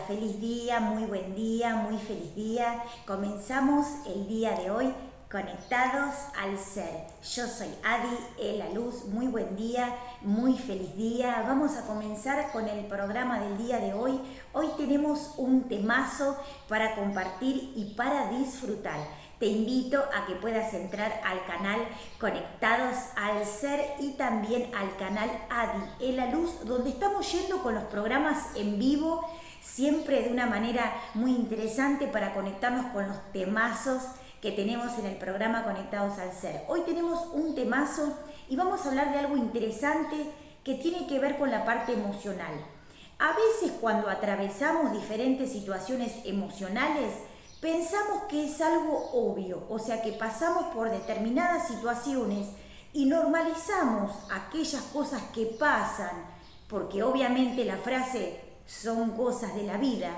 feliz día, muy buen día, muy feliz día. Comenzamos el día de hoy conectados al ser. Yo soy Adi, la luz, muy buen día, muy feliz día. Vamos a comenzar con el programa del día de hoy. Hoy tenemos un temazo para compartir y para disfrutar. Te invito a que puedas entrar al canal Conectados al Ser y también al canal Adi, la luz, donde estamos yendo con los programas en vivo, siempre de una manera muy interesante para conectarnos con los temazos que tenemos en el programa Conectados al Ser. Hoy tenemos un temazo y vamos a hablar de algo interesante que tiene que ver con la parte emocional. A veces cuando atravesamos diferentes situaciones emocionales, pensamos que es algo obvio, o sea que pasamos por determinadas situaciones y normalizamos aquellas cosas que pasan, porque obviamente la frase son cosas de la vida.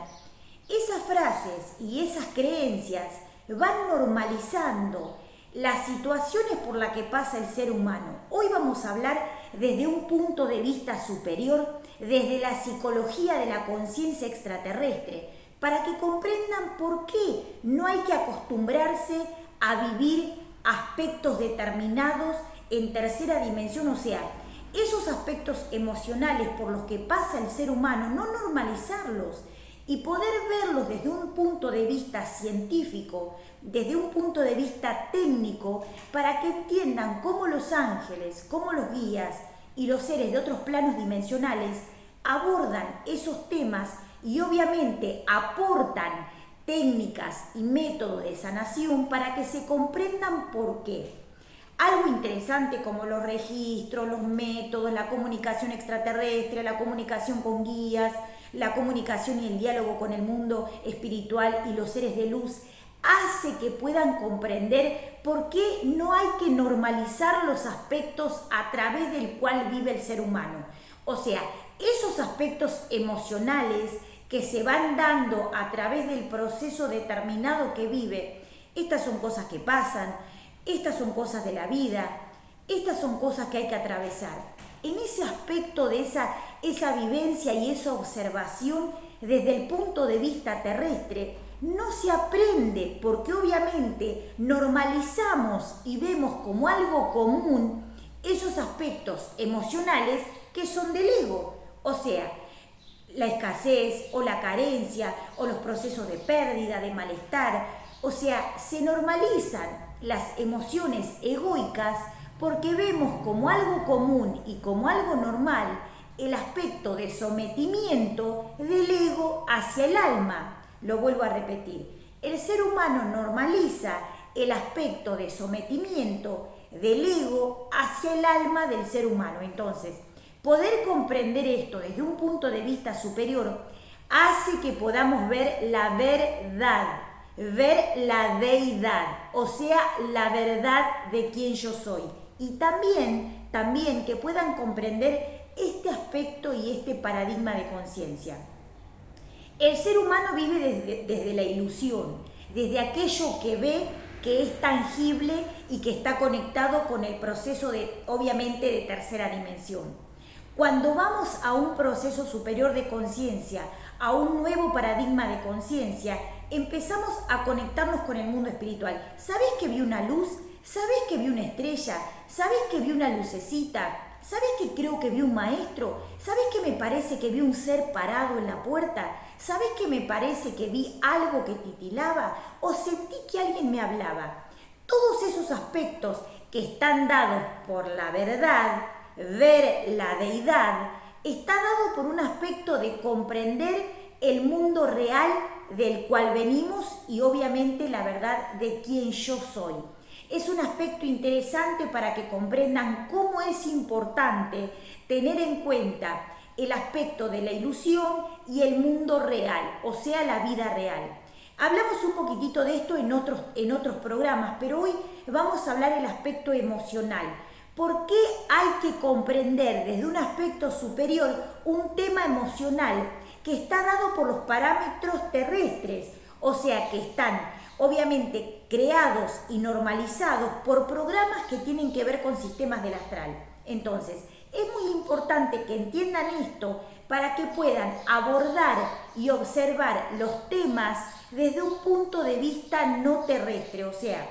Esas frases y esas creencias van normalizando las situaciones por las que pasa el ser humano. Hoy vamos a hablar desde un punto de vista superior, desde la psicología de la conciencia extraterrestre, para que comprendan por qué no hay que acostumbrarse a vivir aspectos determinados en tercera dimensión, o sea, esos aspectos emocionales por los que pasa el ser humano, no normalizarlos y poder verlos desde un punto de vista científico, desde un punto de vista técnico, para que entiendan cómo los ángeles, cómo los guías y los seres de otros planos dimensionales abordan esos temas y obviamente aportan técnicas y métodos de sanación para que se comprendan por qué. Algo interesante como los registros, los métodos, la comunicación extraterrestre, la comunicación con guías, la comunicación y el diálogo con el mundo espiritual y los seres de luz, hace que puedan comprender por qué no hay que normalizar los aspectos a través del cual vive el ser humano. O sea, esos aspectos emocionales que se van dando a través del proceso determinado que vive, estas son cosas que pasan, estas son cosas de la vida, estas son cosas que hay que atravesar. En ese aspecto de esa vivencia y esa observación desde el punto de vista terrestre, no se aprende porque obviamente normalizamos y vemos como algo común esos aspectos emocionales que son del ego, o sea, la escasez o la carencia o los procesos de pérdida, de malestar, o sea, se normalizan las emociones egoicas porque vemos como algo común y como algo normal el aspecto de sometimiento del ego hacia el alma. Lo vuelvo a repetir, el ser humano normaliza el aspecto de sometimiento del ego hacia el alma del ser humano. Entonces, poder comprender esto desde un punto de vista superior hace que podamos ver la verdad, ver la deidad, o sea, la verdad de quién yo soy. Y también que puedan comprender este aspecto y este paradigma de conciencia. El ser humano vive desde la ilusión, desde aquello que ve que es tangible y que está conectado con el proceso obviamente de tercera dimensión. Cuando vamos a un proceso superior de conciencia, a un nuevo paradigma de conciencia, empezamos a conectarnos con el mundo espiritual. ¿Sabés que vi una luz? ¿Sabés que vi una estrella? ¿Sabés que vi una lucecita? ¿Sabés que creo que vi un maestro? ¿Sabés que me parece que vi un ser parado en la puerta? ¿Sabés que me parece que vi algo que titilaba? ¿O sentí que alguien me hablaba? Todos esos aspectos que están dados por la verdad, ver la deidad, está dado por un aspecto de comprender el mundo real del cual venimos y obviamente la verdad de quién yo soy. Es un aspecto interesante para que comprendan cómo es importante tener en cuenta el aspecto de la ilusión y el mundo real, o sea, la vida real. Hablamos un poquitito de esto en otros programas, pero hoy vamos a hablar del aspecto emocional. ¿Por qué hay que comprender desde un aspecto superior un tema emocional que está dado por los parámetros terrestres? O sea, que están obviamente creados y normalizados por programas que tienen que ver con sistemas del astral. Entonces, es muy importante que entiendan esto para que puedan abordar y observar los temas desde un punto de vista no terrestre, o sea,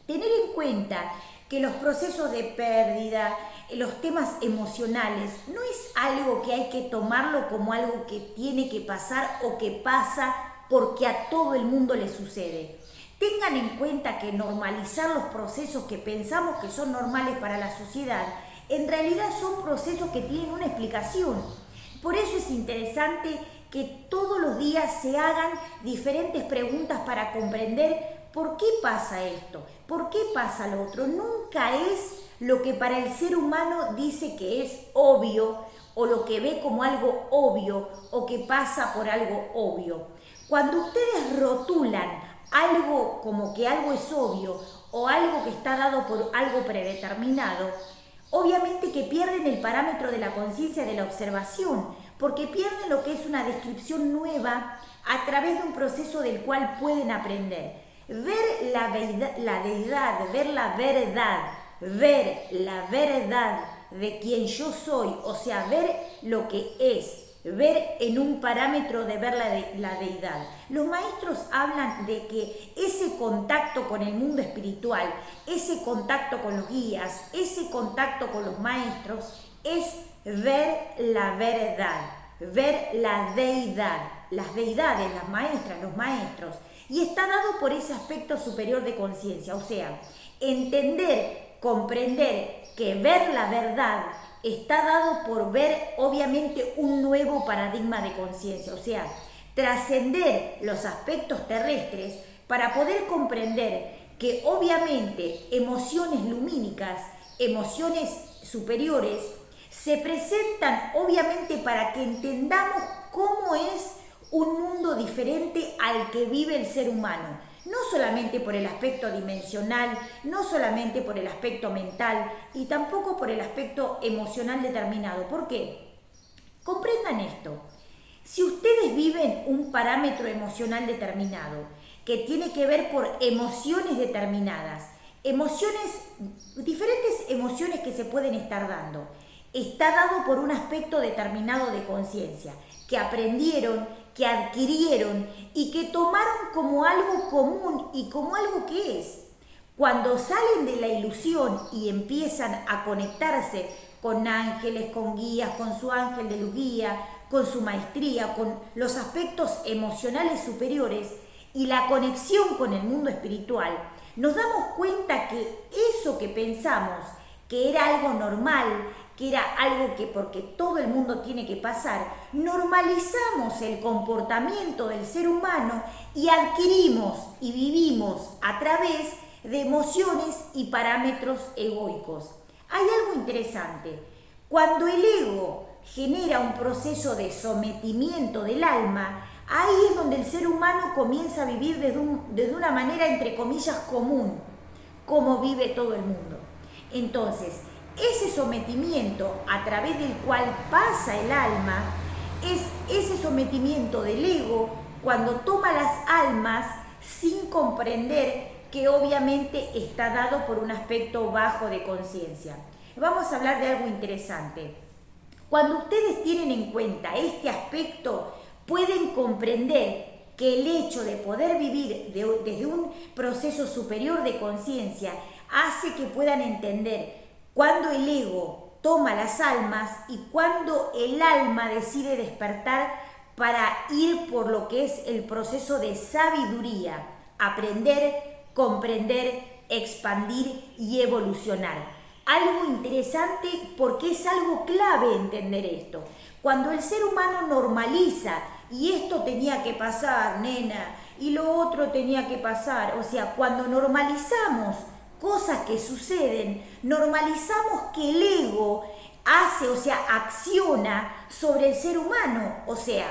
tener en cuenta que los procesos de pérdida, los temas emocionales, no es algo que hay que tomarlo como algo que tiene que pasar o que pasa porque a todo el mundo le sucede. Tengan en cuenta que normalizar los procesos que pensamos que son normales para la sociedad, en realidad son procesos que tienen una explicación. Por eso es interesante que todos los días se hagan diferentes preguntas para comprender por qué pasa esto, por qué pasa lo otro. Nunca es lo que para el ser humano dice que es obvio o lo que ve como algo obvio o que pasa por algo obvio. Cuando ustedes rotulan algo como que algo es obvio o algo que está dado por algo predeterminado, obviamente que pierden el parámetro de la conciencia de la observación, porque pierden lo que es una descripción nueva a través de un proceso del cual pueden aprender. Ver la deidad, ver la verdad de quien yo soy, o sea, ver lo que es, ver en un parámetro de ver la deidad. Los maestros hablan de que ese contacto con el mundo espiritual, ese contacto con los guías, ese contacto con los maestros, es ver la verdad, ver la deidad, las deidades, las maestras, los maestros. Y está dado por ese aspecto superior de conciencia, o sea, entender, comprender que ver la verdad está dado por ver obviamente un nuevo paradigma de conciencia, o sea, trascender los aspectos terrestres para poder comprender que obviamente emociones lumínicas, emociones superiores, se presentan obviamente para que entendamos cómo es un mundo diferente al que vive el ser humano. No solamente por el aspecto dimensional, no solamente por el aspecto mental y tampoco por el aspecto emocional determinado. ¿Por qué? Comprendan esto. Si ustedes viven un parámetro emocional determinado, que tiene que ver por emociones determinadas, diferentes emociones que se pueden estar dando, está dado por un aspecto determinado de conciencia, que aprendieron, que adquirieron y que tomaron como algo común y como algo que es. Cuando salen de la ilusión y empiezan a conectarse con ángeles, con guías, con su ángel de luz guía, con su maestría, con los aspectos emocionales superiores y la conexión con el mundo espiritual, nos damos cuenta que eso que pensamos que era algo normal, que era algo que porque todo el mundo tiene que pasar, normalizamos el comportamiento del ser humano y adquirimos y vivimos a través de emociones y parámetros egoicos. Hay algo interesante. Cuando el ego genera un proceso de sometimiento del alma, ahí es donde el ser humano comienza a vivir desde una manera, entre comillas, común, como vive todo el mundo. Entonces, ese sometimiento a través del cual pasa el alma es ese sometimiento del ego cuando toma las almas sin comprender que obviamente está dado por un aspecto bajo de conciencia. Vamos a hablar de algo interesante. Cuando ustedes tienen en cuenta este aspecto, pueden comprender que el hecho de poder vivir desde un proceso superior de conciencia hace que puedan entender cuando el ego toma las almas y cuando el alma decide despertar para ir por lo que es el proceso de sabiduría, aprender, comprender, expandir y evolucionar. Algo interesante porque es algo clave entender esto. Cuando el ser humano normaliza y esto tenía que pasar, nena, y lo otro tenía que pasar, o sea, cuando normalizamos cosas que suceden, normalizamos que el ego hace, o sea, acciona sobre el ser humano, o sea,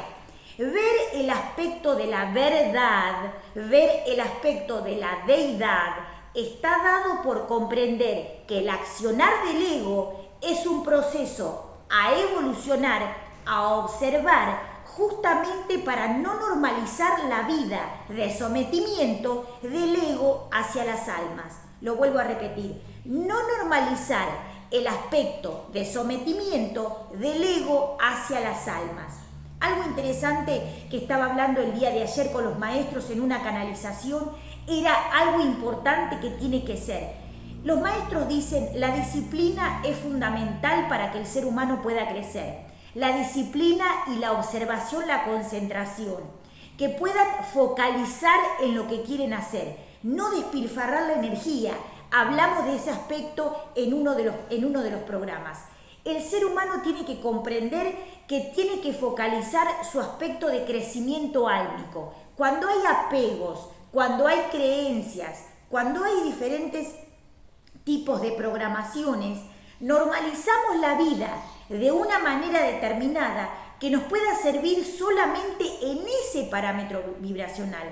ver el aspecto de la verdad, ver el aspecto de la deidad, está dado por comprender que el accionar del ego es un proceso a evolucionar, a observar, justamente para no normalizar la vida de sometimiento del ego hacia las almas. Lo vuelvo a repetir, no normalizar el aspecto de sometimiento del ego hacia las almas. Algo interesante que estaba hablando el día de ayer con los maestros en una canalización era algo importante que tiene que ser. Los maestros dicen, la disciplina es fundamental para que el ser humano pueda crecer. La disciplina y la observación, la concentración, que puedan focalizar en lo que quieren hacer, no despilfarrar la energía. Hablamos de ese aspecto en uno de los programas. El ser humano tiene que comprender que tiene que focalizar su aspecto de crecimiento álmico. Cuando hay apegos, cuando hay creencias, cuando hay diferentes tipos de programaciones, normalizamos la vida de una manera determinada que nos pueda servir solamente en ese parámetro vibracional.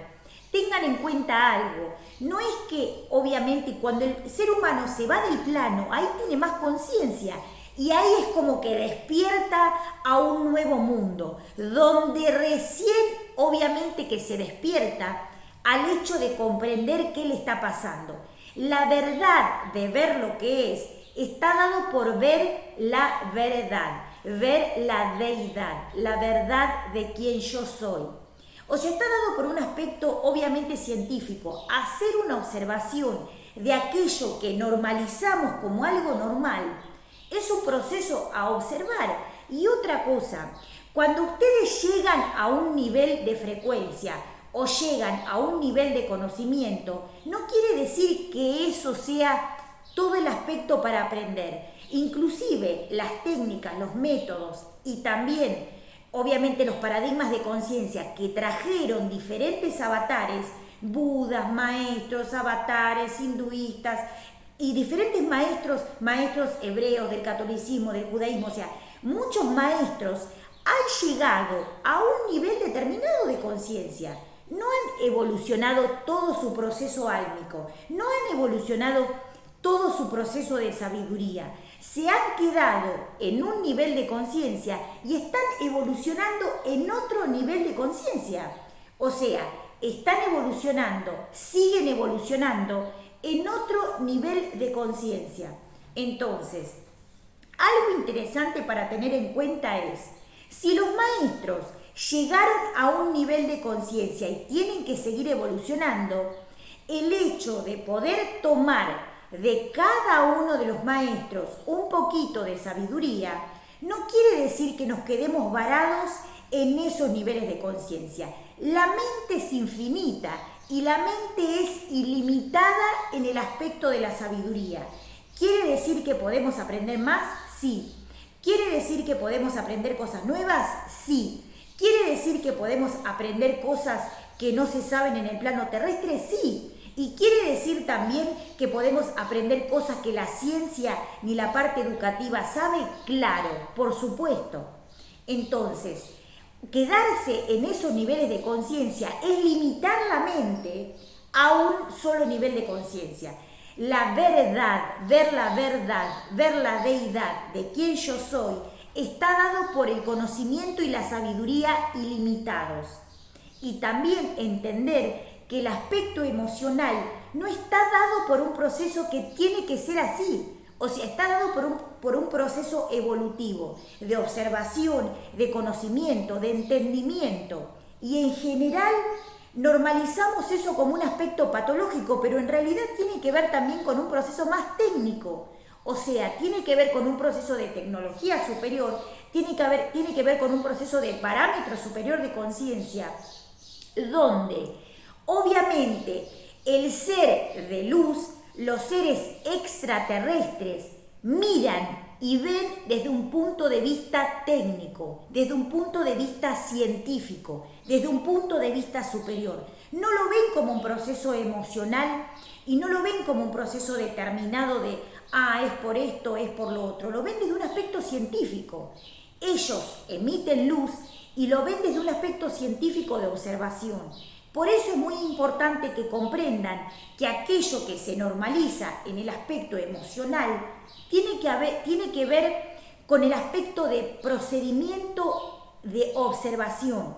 Tengan en cuenta algo, no es que obviamente cuando el ser humano se va del plano, ahí tiene más conciencia y ahí es como que despierta a un nuevo mundo, donde recién obviamente que se despierta al hecho de comprender qué le está pasando. La verdad de ver lo que es está dado por ver la verdad, ver la deidad, la verdad de quién yo soy. O sea, está dado por un aspecto obviamente científico, hacer una observación de aquello que normalizamos como algo normal. Es un proceso a observar. Y otra cosa, cuando ustedes llegan a un nivel de frecuencia o llegan a un nivel de conocimiento, no quiere decir que eso sea todo el aspecto para aprender. Inclusive las técnicas, los métodos y también obviamente los paradigmas de conciencia que trajeron diferentes avatares, budas, maestros, avatares, hinduistas y diferentes maestros hebreos del catolicismo, del judaísmo, o sea, muchos maestros han llegado a un nivel determinado de conciencia. No han evolucionado todo su proceso álmico, no han evolucionado todo su proceso de sabiduría. Se han quedado en un nivel de conciencia y están evolucionando en otro nivel de conciencia. O sea, están evolucionando, siguen evolucionando en otro nivel de conciencia. Entonces, algo interesante para tener en cuenta es, si los maestros llegaron a un nivel de conciencia y tienen que seguir evolucionando, el hecho de poder tomar de cada uno de los maestros un poquito de sabiduría, no quiere decir que nos quedemos varados en esos niveles de conciencia. La mente es infinita y la mente es ilimitada en el aspecto de la sabiduría. ¿Quiere decir que podemos aprender más? Sí. ¿Quiere decir que podemos aprender cosas nuevas? Sí. ¿Quiere decir que podemos aprender cosas que no se saben en el plano terrestre? Sí. Y quiere decir también que podemos aprender cosas que la ciencia ni la parte educativa sabe, claro, por supuesto. Entonces, quedarse en esos niveles de conciencia es limitar la mente a un solo nivel de conciencia. La verdad, ver la deidad de quién yo soy, está dado por el conocimiento y la sabiduría ilimitados. Y también entender que el aspecto emocional no está dado por un proceso que tiene que ser así. O sea, está dado por un proceso evolutivo, de observación, de conocimiento, de entendimiento. Y en general normalizamos eso como un aspecto patológico, pero en realidad tiene que ver también con un proceso más técnico. O sea, tiene que ver con un proceso de tecnología superior, tiene que ver con un proceso de parámetro superior de conciencia, donde obviamente el ser de luz, los seres extraterrestres, miran y ven desde un punto de vista técnico, desde un punto de vista científico, desde un punto de vista superior. No lo ven como un proceso emocional y no lo ven como un proceso determinado de, es por esto, es por lo otro. Lo ven desde un aspecto científico. Ellos emiten luz y lo ven desde un aspecto científico de observación. Por eso es muy importante que comprendan que aquello que se normaliza en el aspecto emocional tiene que ver con el aspecto de procedimiento de observación.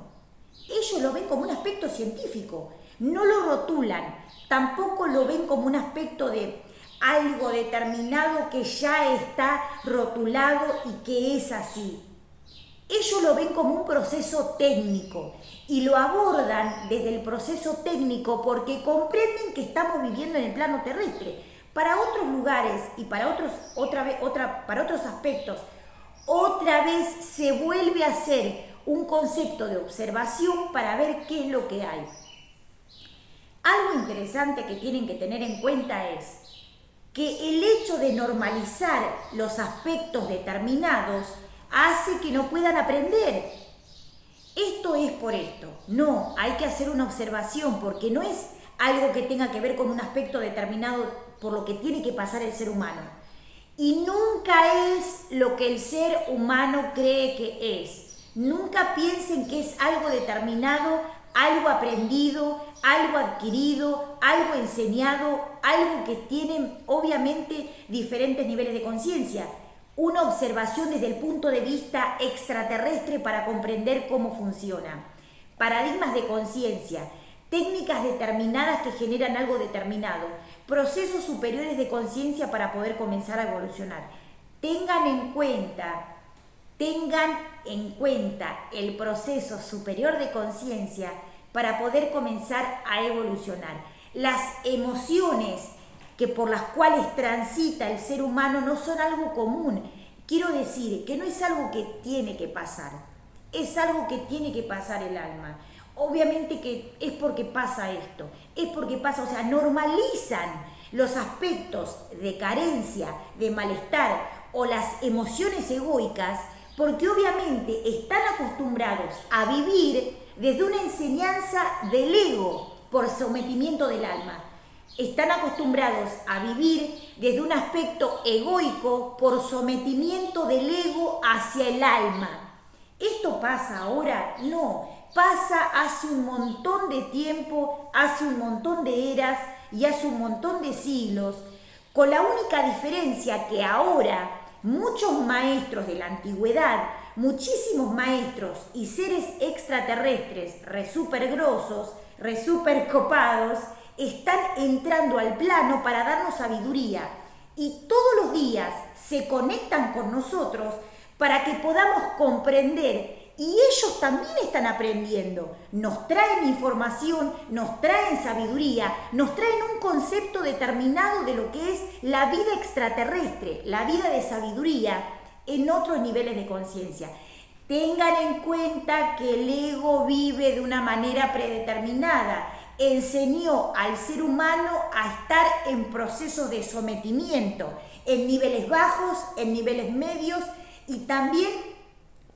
Ellos lo ven como un aspecto científico, no lo rotulan, tampoco lo ven como un aspecto de, algo determinado que ya está rotulado y que es así. Ellos lo ven como un proceso técnico y lo abordan desde el proceso técnico porque comprenden que estamos viviendo en el plano terrestre. Para otros lugares y para otros aspectos, otra vez se vuelve a hacer un concepto de observación para ver qué es lo que hay. Algo interesante que tienen que tener en cuenta es que el hecho de normalizar los aspectos determinados hace que no puedan aprender. Esto es por esto. No, hay que hacer una observación porque no es algo que tenga que ver con un aspecto determinado por lo que tiene que pasar el ser humano. Y nunca es lo que el ser humano cree que es. Nunca piensen que es algo determinado, algo aprendido, algo adquirido, algo enseñado, algo que tiene obviamente diferentes niveles de conciencia. Una observación desde el punto de vista extraterrestre para comprender cómo funciona. Paradigmas de conciencia, técnicas determinadas que generan algo determinado, procesos superiores de conciencia para poder comenzar a evolucionar. Tengan en cuenta el proceso superior de conciencia para poder comenzar a evolucionar. Las emociones que por las cuales transita el ser humano no son algo común. Quiero decir que no es algo que tiene que pasar, es algo que tiene que pasar el alma. Obviamente que es porque pasa esto, es porque pasa, o sea, normalizan los aspectos de carencia, de malestar o las emociones egoicas porque obviamente están acostumbrados a vivir desde una enseñanza del ego por sometimiento del alma. Están acostumbrados a vivir desde un aspecto egoico por sometimiento del ego hacia el alma. ¿Esto pasa ahora? No, pasa hace un montón de tiempo, hace un montón de eras y hace un montón de siglos, con la única diferencia que ahora muchos maestros de la antigüedad, muchísimos maestros y seres extraterrestres re super grosos, re super copados, están entrando al plano para darnos sabiduría y todos los días se conectan con nosotros para que podamos comprender y ellos también están aprendiendo. Nos traen información, nos traen sabiduría, nos traen un concepto determinado de lo que es la vida extraterrestre, la vida de sabiduría en otros niveles de conciencia. Tengan en cuenta que el ego vive de una manera predeterminada. Enseñó al ser humano a estar en procesos de sometimiento, en niveles bajos, en niveles medios y también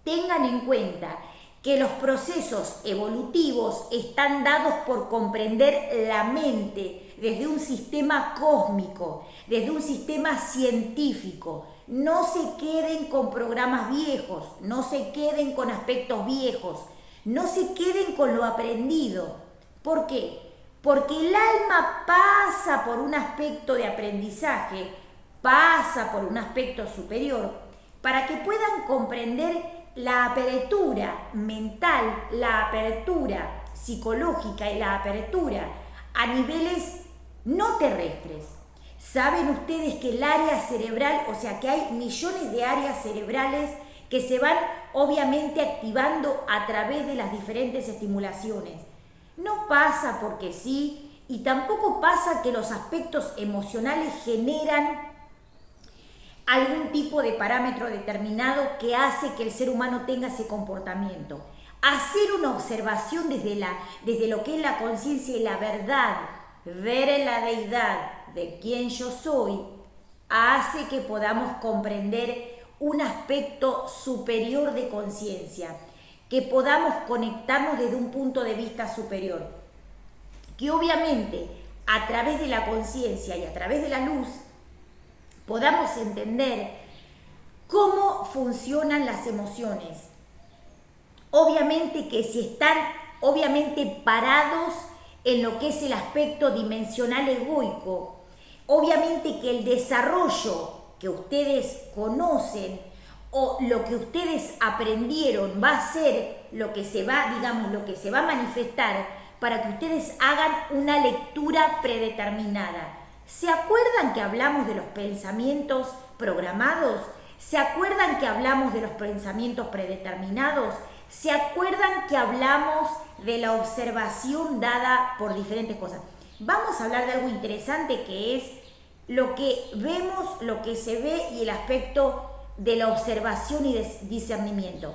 tengan en cuenta que los procesos evolutivos están dados por comprender la mente desde un sistema cósmico, desde un sistema científico. No se queden con programas viejos, no se queden con aspectos viejos, no se queden con lo aprendido. ¿Por qué? Porque el alma pasa por un aspecto de aprendizaje, pasa por un aspecto superior, para que puedan comprender la apertura mental, la apertura psicológica y la apertura a niveles no terrestres. Saben ustedes que el área cerebral, o sea que hay millones de áreas cerebrales que se van obviamente activando a través de las diferentes estimulaciones. No pasa porque sí y tampoco pasa que los aspectos emocionales generan algún tipo de parámetro determinado que hace que el ser humano tenga ese comportamiento. Hacer una observación desde lo que es la conciencia y la verdad, ver en la deidad de quién yo soy, hace que podamos comprender un aspecto superior de conciencia, que podamos conectarnos desde un punto de vista superior, que obviamente a través de la conciencia y a través de la luz podamos entender cómo funcionan las emociones. Obviamente que si están parados en lo que es el aspecto dimensional egoico, obviamente que el desarrollo que ustedes conocen o lo que ustedes aprendieron va a ser lo que se va a manifestar para que ustedes hagan una lectura predeterminada. ¿Se acuerdan que hablamos de los pensamientos programados? ¿Se acuerdan que hablamos de los pensamientos predeterminados? ¿Se acuerdan que hablamos de la observación dada por diferentes cosas? Vamos a hablar de algo interesante que es lo que vemos, lo que se ve y el aspecto de la observación y discernimiento.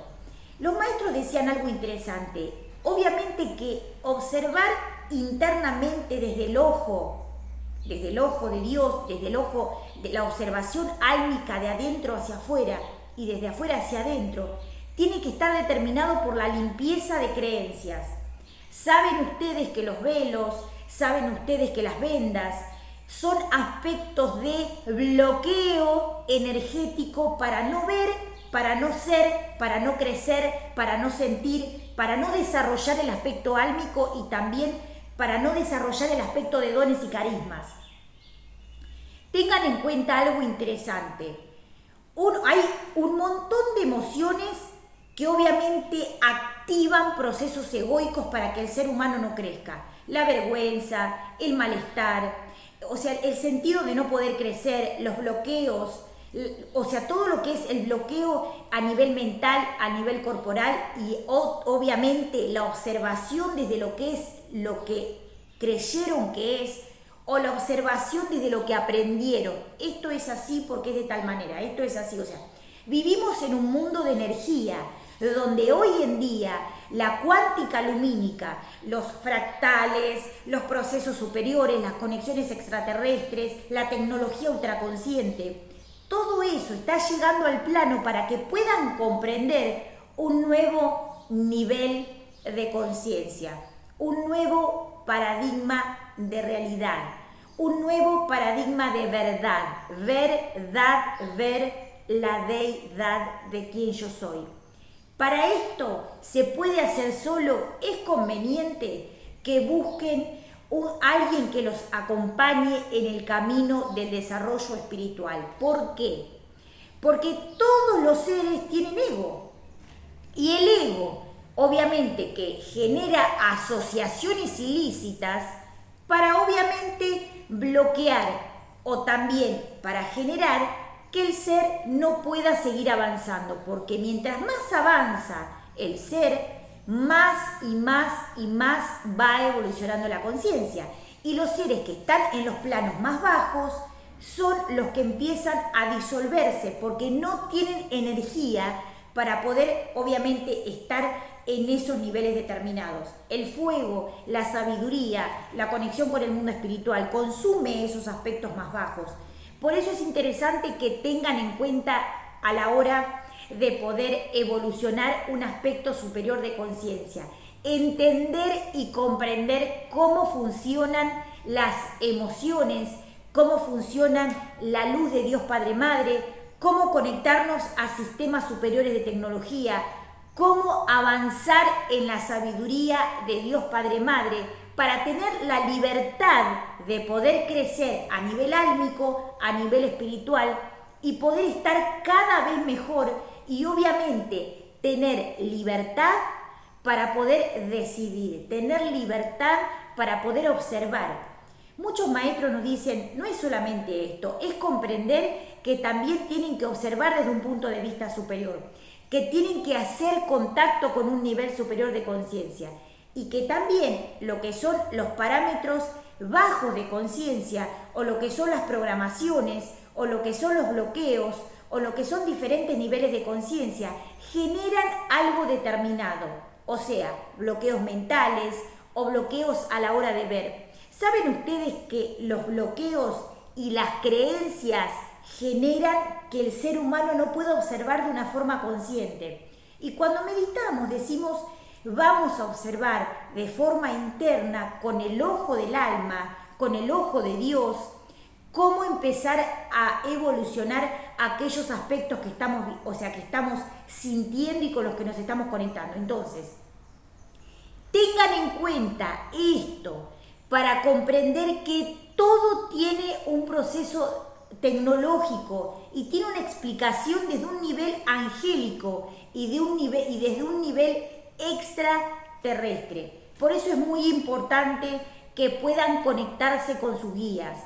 Los maestros decían algo interesante. Obviamente que observar internamente desde el ojo de Dios, desde el ojo de la observación álmica de adentro hacia afuera y desde afuera hacia adentro, tiene que estar determinado por la limpieza de creencias. Saben ustedes que los velos, saben ustedes que las vendas son aspectos de bloqueo energético para no ver, para no ser, para no crecer, para no sentir, para no desarrollar el aspecto álmico y también para no desarrollar el aspecto de dones y carismas. Tengan en cuenta algo interesante. Hay un montón de emociones que obviamente activan procesos egoicos para que el ser humano no crezca. La vergüenza, el malestar, o sea, el sentido de no poder crecer, los bloqueos, o sea, todo lo que es el bloqueo a nivel mental, a nivel corporal y obviamente la observación desde lo que es lo que creyeron que es o la observación desde lo que aprendieron. Esto es así porque es de tal manera, esto es así, o sea, vivimos en un mundo de energía donde hoy en día la cuántica lumínica, los fractales, los procesos superiores, las conexiones extraterrestres, la tecnología ultraconsciente, todo eso está llegando al plano para que puedan comprender un nuevo nivel de conciencia, un nuevo paradigma de realidad, un nuevo paradigma de verdad, ver la deidad de quien yo soy. Para esto se puede hacer solo, es conveniente que busquen alguien que los acompañe en el camino del desarrollo espiritual. ¿Por qué? Porque todos los seres tienen ego. Y el ego, obviamente, que genera asociaciones ilícitas para obviamente bloquear o también para generar que el ser no pueda seguir avanzando. Porque mientras más avanza el ser, más y más y más va evolucionando la conciencia. Y los seres que están en los planos más bajos son los que empiezan a disolverse porque no tienen energía para poder obviamente estar en esos niveles determinados. El fuego, la sabiduría, la conexión con el mundo espiritual consume esos aspectos más bajos. Por eso es interesante que tengan en cuenta a la hora de poder evolucionar un aspecto superior de conciencia, entender y comprender cómo funcionan las emociones, cómo funcionan la luz de Dios Padre Madre, cómo conectarnos a sistemas superiores de tecnología, cómo avanzar en la sabiduría de Dios Padre Madre para tener la libertad de poder crecer a nivel álmico, a nivel espiritual y poder estar cada vez mejor y obviamente tener libertad para poder decidir, tener libertad para poder observar. Muchos maestros nos dicen, no es solamente esto, es comprender que también tienen que observar desde un punto de vista superior, que tienen que hacer contacto con un nivel superior de conciencia y que también lo que son los parámetros bajos de conciencia o lo que son las programaciones o lo que son los bloqueos o lo que son diferentes niveles de conciencia generan algo determinado, o sea, bloqueos mentales o bloqueos a la hora de ver. ¿Saben ustedes que los bloqueos y las creencias generan que el ser humano no pueda observar de una forma consciente? Y cuando meditamos decimos, vamos a observar de forma interna, con el ojo del alma, con el ojo de Dios, cómo empezar a evolucionar aquellos aspectos que estamos, o sea, que estamos sintiendo y con los que nos estamos conectando. Entonces, tengan en cuenta esto para comprender que todo tiene un proceso tecnológico y tiene una explicación desde un nivel angélico y desde un nivel extraterrestre. Por eso es muy importante que puedan conectarse con sus guías.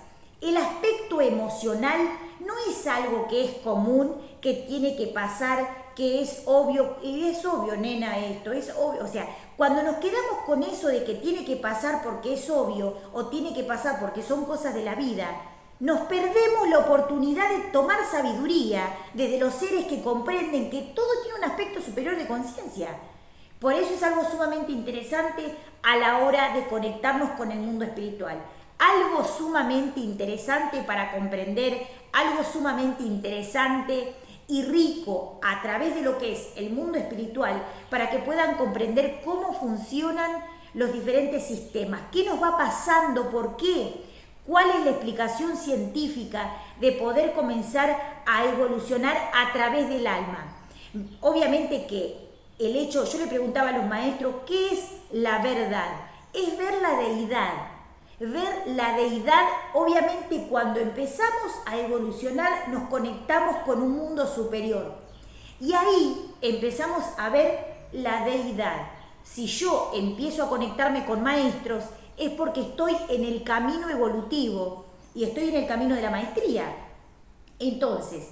El aspecto emocional no es algo que es común, que tiene que pasar, que es obvio, y es obvio, nena, esto, es obvio. O sea, cuando nos quedamos con eso de que tiene que pasar porque es obvio o tiene que pasar porque son cosas de la vida, nos perdemos la oportunidad de tomar sabiduría desde los seres que comprenden que todo tiene un aspecto superior de conciencia. Por eso es algo sumamente interesante a la hora de conectarnos con el mundo espiritual. Algo sumamente interesante para comprender, algo sumamente interesante y rico a través de lo que es el mundo espiritual para que puedan comprender cómo funcionan los diferentes sistemas, qué nos va pasando, por qué, cuál es la explicación científica de poder comenzar a evolucionar a través del alma. Obviamente que el hecho, yo le preguntaba a los maestros, ¿qué es la verdad? Es ver la deidad. Ver la deidad, obviamente cuando empezamos a evolucionar nos conectamos con un mundo superior. Y ahí empezamos a ver la deidad. Si yo empiezo a conectarme con maestros, es porque estoy en el camino evolutivo y estoy en el camino de la maestría. Entonces,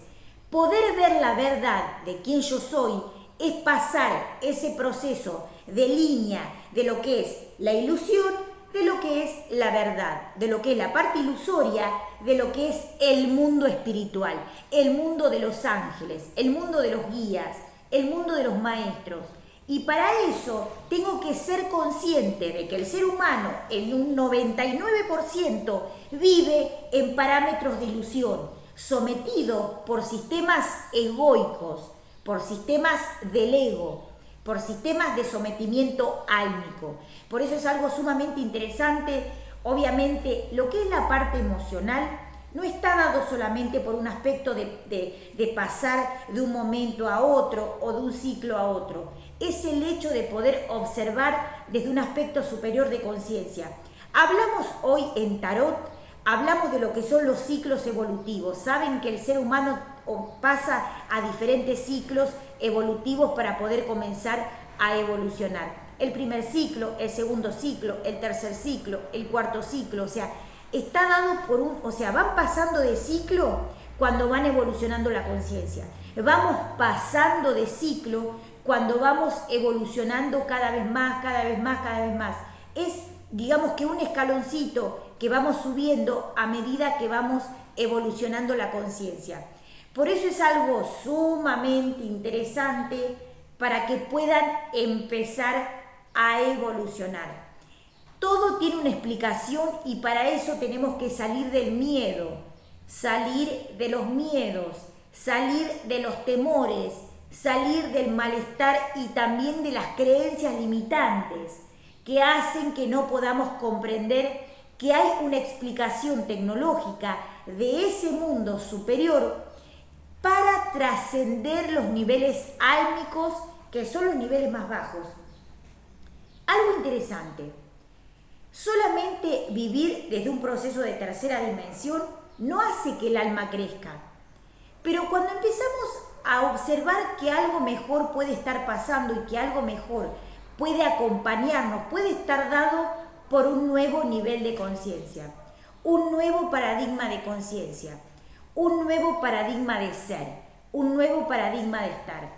poder ver la verdad de quién yo soy es pasar ese proceso de línea de lo que es la ilusión, de lo que es la verdad, de lo que es la parte ilusoria, de lo que es el mundo espiritual, el mundo de los ángeles, el mundo de los guías, el mundo de los maestros. Y para eso tengo que ser consciente de que el ser humano en un 99% vive en parámetros de ilusión, sometido por sistemas egoicos, por sistemas del ego, por sistemas de sometimiento álmico. Por eso es algo sumamente interesante. Obviamente, lo que es la parte emocional no está dado solamente por un aspecto de pasar de un momento a otro o de un ciclo a otro. Es el hecho de poder observar desde un aspecto superior de conciencia. Hablamos hoy en Tarot, hablamos de lo que son los ciclos evolutivos. Saben que el ser humano pasa a diferentes ciclos evolutivos para poder comenzar a evolucionar. El primer ciclo, el segundo ciclo, el tercer ciclo, el cuarto ciclo, o sea, está dado por van pasando de ciclo cuando van evolucionando la conciencia. Vamos pasando de ciclo cuando vamos evolucionando cada vez más, cada vez más, cada vez más. Es, digamos que un escaloncito que vamos subiendo a medida que vamos evolucionando la conciencia. Por eso es algo sumamente interesante para que puedan empezar a evolucionar. Todo tiene una explicación y para eso tenemos que salir del miedo, salir de los miedos, salir de los temores, salir del malestar y también de las creencias limitantes que hacen que no podamos comprender que hay una explicación tecnológica de ese mundo superior para trascender los niveles álmicos, que son los niveles más bajos. Algo interesante, solamente vivir desde un proceso de tercera dimensión no hace que el alma crezca, pero cuando empezamos a observar que algo mejor puede estar pasando y que algo mejor puede acompañarnos, puede estar dado por un nuevo nivel de conciencia, un nuevo paradigma de conciencia, un nuevo paradigma de ser, un nuevo paradigma de estar.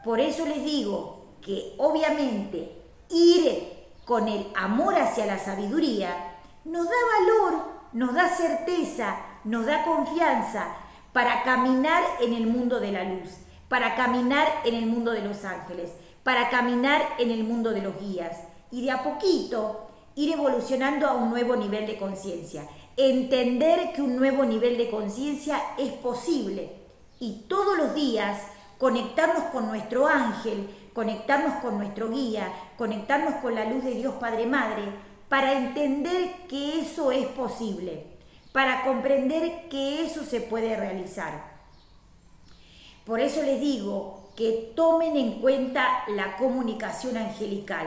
Por eso les digo que obviamente ir con el amor hacia la sabiduría nos da valor, nos da certeza, nos da confianza para caminar en el mundo de la luz, para caminar en el mundo de los ángeles, para caminar en el mundo de los guías y de a poquito ir evolucionando a un nuevo nivel de conciencia. Entender que un nuevo nivel de conciencia es posible y todos los días conectarnos con nuestro ángel, conectarnos con nuestro guía, conectarnos con la luz de Dios Padre Madre para entender que eso es posible, para comprender que eso se puede realizar. Por eso les digo que tomen en cuenta la comunicación angelical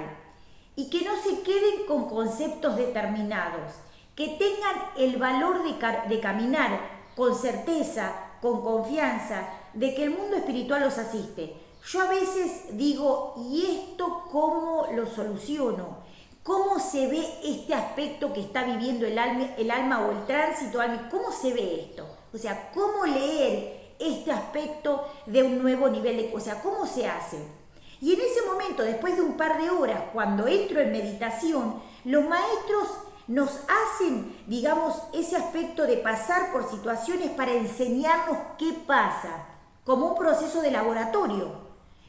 y que no se queden con conceptos determinados, que tengan el valor de caminar con certeza, con confianza, de que el mundo espiritual los asiste. Yo a veces digo, ¿y esto cómo lo soluciono? ¿Cómo se ve este aspecto que está viviendo el alma o el tránsito álmico? ¿Cómo se ve esto? O sea, ¿cómo leer este aspecto de un nuevo nivel de... O sea, ¿cómo se hace? Y en ese momento, después de un par de horas, cuando entro en meditación, los maestros nos hacen, digamos, ese aspecto de pasar por situaciones para enseñarnos qué pasa, como un proceso de laboratorio.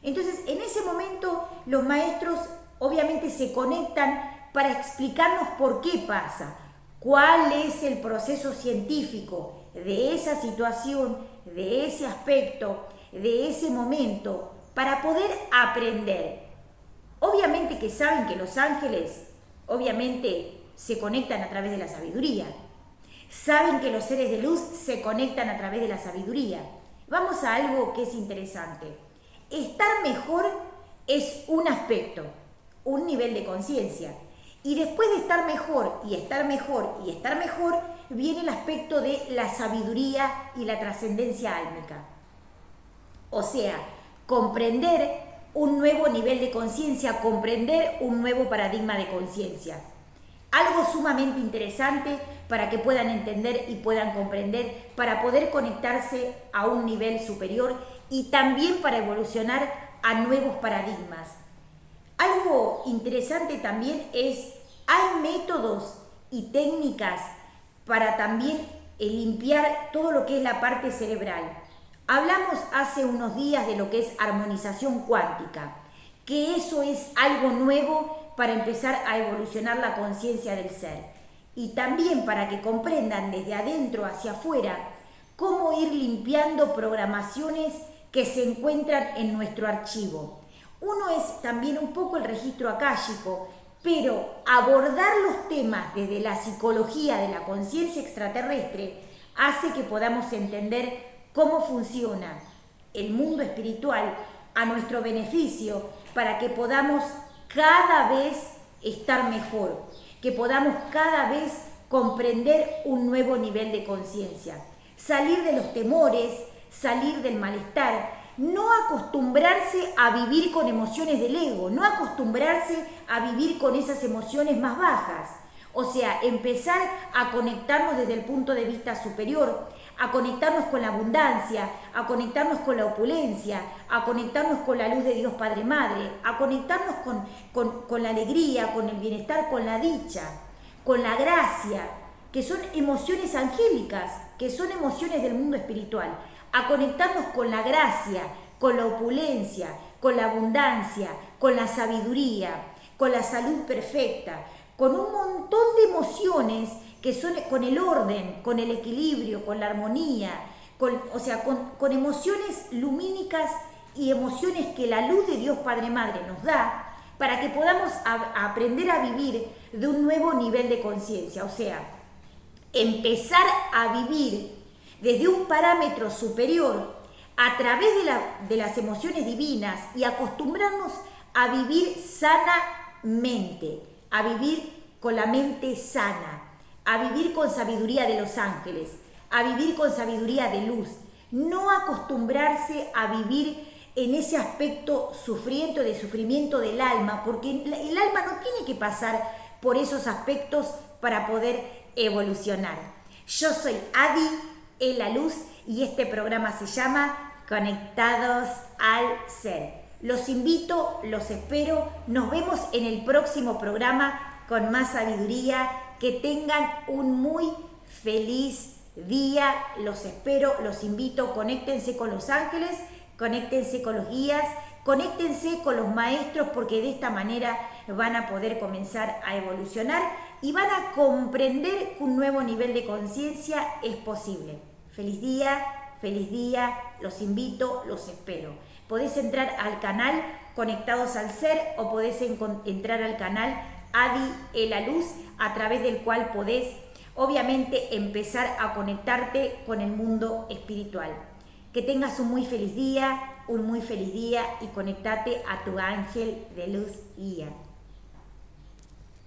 Entonces, en ese momento, los maestros obviamente se conectan para explicarnos por qué pasa, cuál es el proceso científico de esa situación, de ese aspecto, de ese momento, para poder aprender. Obviamente que saben que los ángeles, obviamente, se conectan a través de la sabiduría. Saben que los seres de luz se conectan a través de la sabiduría. Vamos a algo que es interesante. Estar mejor es un aspecto, un nivel de conciencia. Y después de estar mejor y estar mejor y estar mejor, viene el aspecto de la sabiduría y la trascendencia álmica. O sea, comprender un nuevo nivel de conciencia, comprender un nuevo paradigma de conciencia. Algo sumamente interesante para que puedan entender y puedan comprender, para poder conectarse a un nivel superior y también para evolucionar a nuevos paradigmas. Algo interesante también es, hay métodos y técnicas para también limpiar todo lo que es la parte cerebral. Hablamos hace unos días de lo que es armonización cuántica, que eso es algo nuevo para empezar a evolucionar la conciencia del ser. Y también para que comprendan desde adentro hacia afuera cómo ir limpiando programaciones que se encuentran en nuestro archivo. Uno es también un poco el registro akáshico, pero abordar los temas desde la psicología de la conciencia extraterrestre hace que podamos entender cómo funciona el mundo espiritual a nuestro beneficio para que podamos cada vez estar mejor, que podamos cada vez comprender un nuevo nivel de conciencia, salir de los temores, salir del malestar, no acostumbrarse a vivir con emociones del ego, no acostumbrarse a vivir con esas emociones más bajas. O sea, empezar a conectarnos desde el punto de vista superior, a conectarnos con la abundancia, a conectarnos con la opulencia, a conectarnos con la luz de Dios Padre Madre, a conectarnos con la alegría, con el bienestar, con la dicha, con la gracia, que son emociones angélicas, que son emociones del mundo espiritual, a conectarnos con la gracia, con la opulencia, con la abundancia, con la sabiduría, con la salud perfecta, con un montón de emociones que son con el orden, con el equilibrio, con la armonía, con emociones lumínicas y emociones que la luz de Dios Padre Madre nos da para que podamos aprender a vivir de un nuevo nivel de conciencia. O sea, empezar a vivir desde un parámetro superior a través de las emociones divinas y acostumbrarnos a vivir sanamente, a vivir con la mente sana, a vivir con sabiduría de los ángeles, a vivir con sabiduría de luz, no acostumbrarse a vivir en ese aspecto sufriente, de sufrimiento del alma, porque el alma no tiene que pasar por esos aspectos para poder evolucionar. Yo soy Adi, la luz, y este programa se llama Conectados al Ser. Los invito, los espero, nos vemos en el próximo programa con más sabiduría. Que tengan un muy feliz día, los espero, los invito, conéctense con los ángeles, conéctense con los guías, conéctense con los maestros, porque de esta manera van a poder comenzar a evolucionar y van a comprender que un nuevo nivel de conciencia es posible. Feliz día, los invito, los espero. Podés entrar al canal Conectados al Ser o podés entrar al canal Adi la Luz, a través del cual podés obviamente empezar a conectarte con el mundo espiritual. Que tengas un muy feliz día y conectate a tu ángel de luz guía.